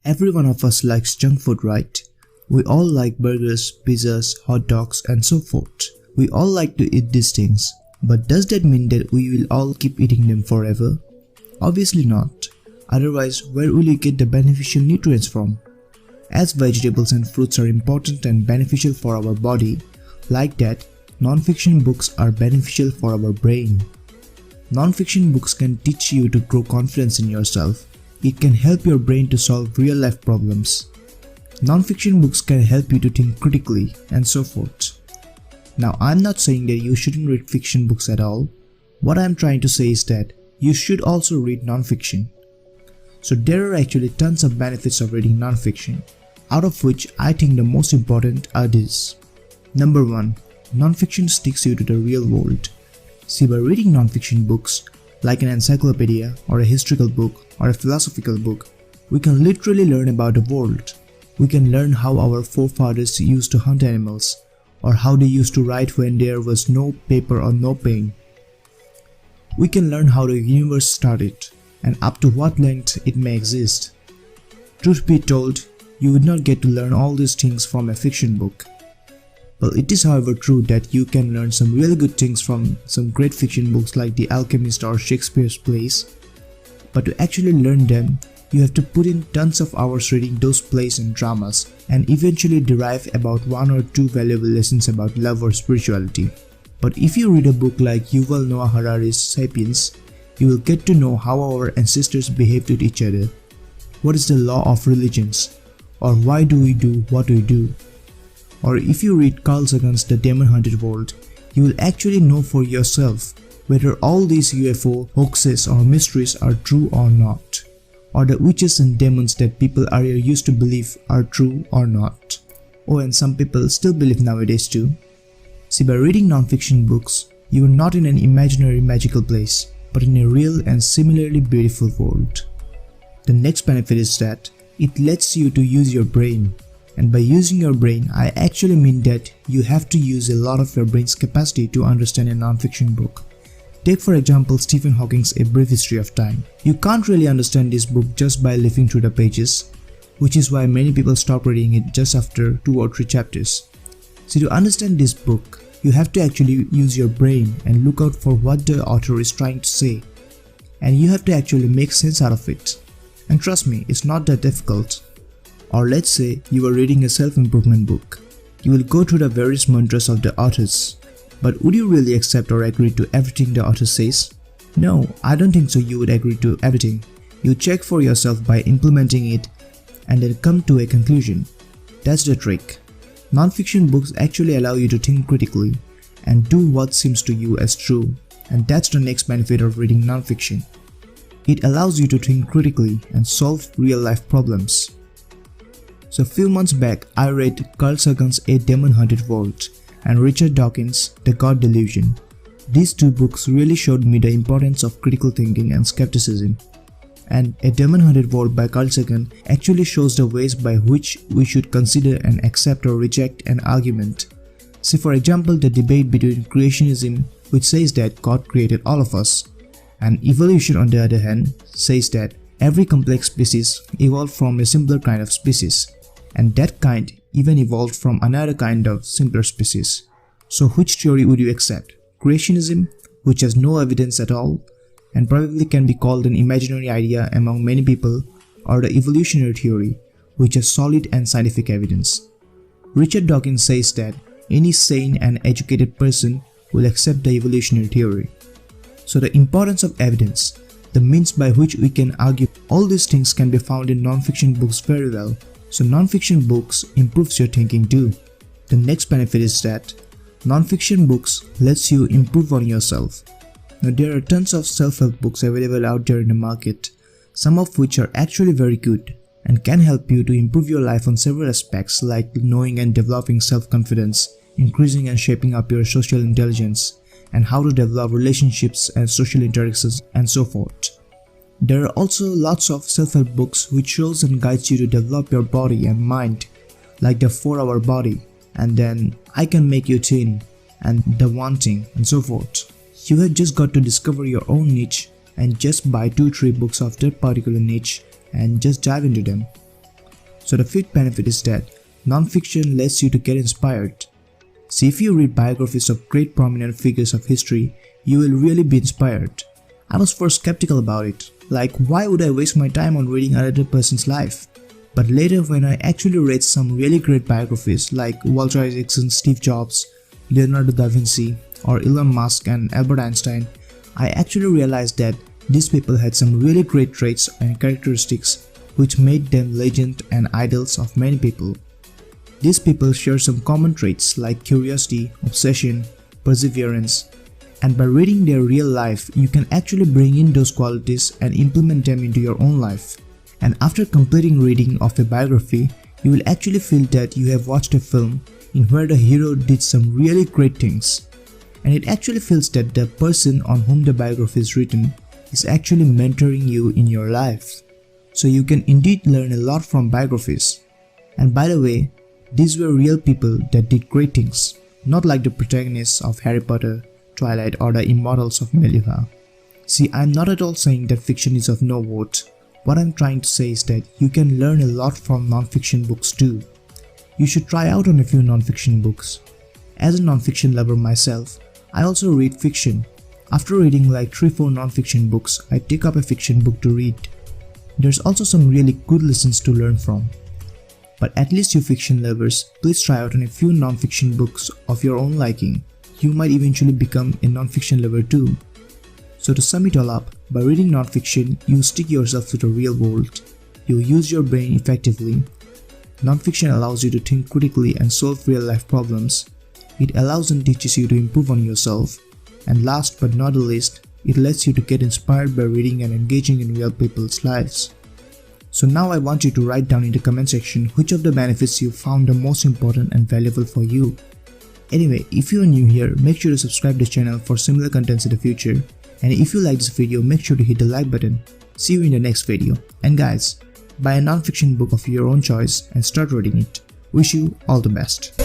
Every one of us likes junk food, right? We all like burgers, pizzas, hot dogs and so forth. We all like to eat these things. But does that mean that we will all keep eating them forever? Obviously not. Otherwise, where will you get the beneficial nutrients from? As vegetables and fruits are important and beneficial for our body, like that, non-fiction books are beneficial for our brain. Non-fiction books can teach you to grow confidence in yourself. It can help your brain to solve real-life problems. Non-fiction books can help you to think critically and so forth. Now, I'm not saying that you shouldn't read fiction books at all. What I'm trying to say is that you should also read non-fiction. So there are actually tons of benefits of reading non-fiction, out of which I think the most important are these. Number 1. Non-fiction sticks you to the real world. See, by reading non-fiction books, like an encyclopedia or a historical book or a philosophical book, we can literally learn about the world. We can learn how our forefathers used to hunt animals, or how they used to write when there was no paper or no pen. We can learn how the universe started, and up to what length it may exist. Truth be told, you would not get to learn all these things from a fiction book. Well, it is however true that you can learn some really good things from some great fiction books like The Alchemist or Shakespeare's plays. But to actually learn them, you have to put in tons of hours reading those plays and dramas and eventually derive about 1 or 2 valuable lessons about love or spirituality. But if you read a book like Yuval Noah Harari's Sapiens, you will get to know how our ancestors behaved with each other, what is the law of religions, or why do we do what we do. Or if you read Carl Sagan's The Demon-Hunted World, you will actually know for yourself whether all these UFO hoaxes or mysteries are true or not, or the witches and demons that people are used to believe are true or not. Oh, and some people still believe nowadays too. See, by reading non-fiction books, you are not in an imaginary magical place, but in a real and similarly beautiful world. The next benefit is that it lets you to use your brain. And by using your brain, I actually mean that you have to use a lot of your brain's capacity to understand a non-fiction book. Take for example Stephen Hawking's A Brief History of Time. You can't really understand this book just by leafing through the pages, which is why many people stop reading it just after 2 or 3 chapters. So to understand this book, you have to actually use your brain and look out for what the author is trying to say. And you have to actually make sense out of it. And trust me, it's not that difficult. Or let's say you are reading a self-improvement book. You will go through the various mantras of the authors. But would you really accept or agree to everything the author says? No, I don't think so you would agree to everything. You check for yourself by implementing it and then come to a conclusion. That's the trick. Non-fiction books actually allow you to think critically and do what seems to you as true. And that's the next benefit of reading non-fiction. It allows you to think critically and solve real-life problems. So a few months back, I read Carl Sagan's A Demon-Hunted World and Richard Dawkins' The God Delusion. These 2 books really showed me the importance of critical thinking and skepticism. And A Demon-Hunted World by Carl Sagan actually shows the ways by which we should consider and accept or reject an argument. See, for example, the debate between creationism, which says that God created all of us, and evolution on the other hand says that every complex species evolved from a simpler kind of species, and that kind even evolved from another kind of simpler species. So which theory would you accept? Creationism, which has no evidence at all and probably can be called an imaginary idea among many people, or the evolutionary theory, which has solid and scientific evidence? Richard Dawkins says that any sane and educated person will accept the evolutionary theory. So the importance of evidence, the means by which we can argue, all these things can be found in non-fiction books very well. So non-fiction books improves your thinking too. The next benefit is that non-fiction books lets you improve on yourself. Now there are tons of self-help books available out there in the market, some of which are actually very good and can help you to improve your life on several aspects like knowing and developing self-confidence, increasing and shaping up your social intelligence, and how to develop relationships and social interactions and so forth. There are also lots of self-help books which shows and guides you to develop your body and mind, like the 4-Hour Body, and then I Can Make You Thin, and The Wanting, and so forth. You have just got to discover your own niche and just buy 2-3 books of that particular niche and just dive into them. So the fifth benefit is that nonfiction lets you to get inspired. See, if you read biographies of great prominent figures of history, you will really be inspired. I was first skeptical about it, like why would I waste my time on reading another person's life? But later when I actually read some really great biographies like Walter Isaacson, Steve Jobs, Leonardo da Vinci, or Elon Musk and Albert Einstein, I actually realized that these people had some really great traits and characteristics which made them legends and idols of many people. These people share some common traits like curiosity, obsession, perseverance, and by reading their real life, you can actually bring in those qualities and implement them into your own life. And after completing reading of a biography, you will actually feel that you have watched a film in where the hero did some really great things. And it actually feels that the person on whom the biography is written is actually mentoring you in your life. So you can indeed learn a lot from biographies. And by the way, these were real people that did great things, not like the protagonists of Harry Potter, Twilight, or the immortals of Meluha. See, I'm not at all saying that fiction is of no worth. What I'm trying to say is that you can learn a lot from non-fiction books too. You should try out on a few non-fiction books. As a non-fiction lover myself, I also read fiction. After reading like 3-4 non-fiction books, I take up a fiction book to read. There's also some really good lessons to learn from. But at least you fiction lovers, please try out on a few non-fiction books of your own liking. You might eventually become a non-fiction lover too. So to sum it all up, by reading non-fiction, you stick yourself to the real world. You use your brain effectively. Non-fiction allows you to think critically and solve real-life problems. It allows and teaches you to improve on yourself. And last but not the least, it lets you to get inspired by reading and engaging in real people's lives. So now I want you to write down in the comment section which of the benefits you found the most important and valuable for you. Anyway, if you are new here, make sure to subscribe to the channel for similar contents in the future. And if you like this video, make sure to hit the like button. See you in the next video. And guys, buy a non-fiction book of your own choice and start reading it. Wish you all the best.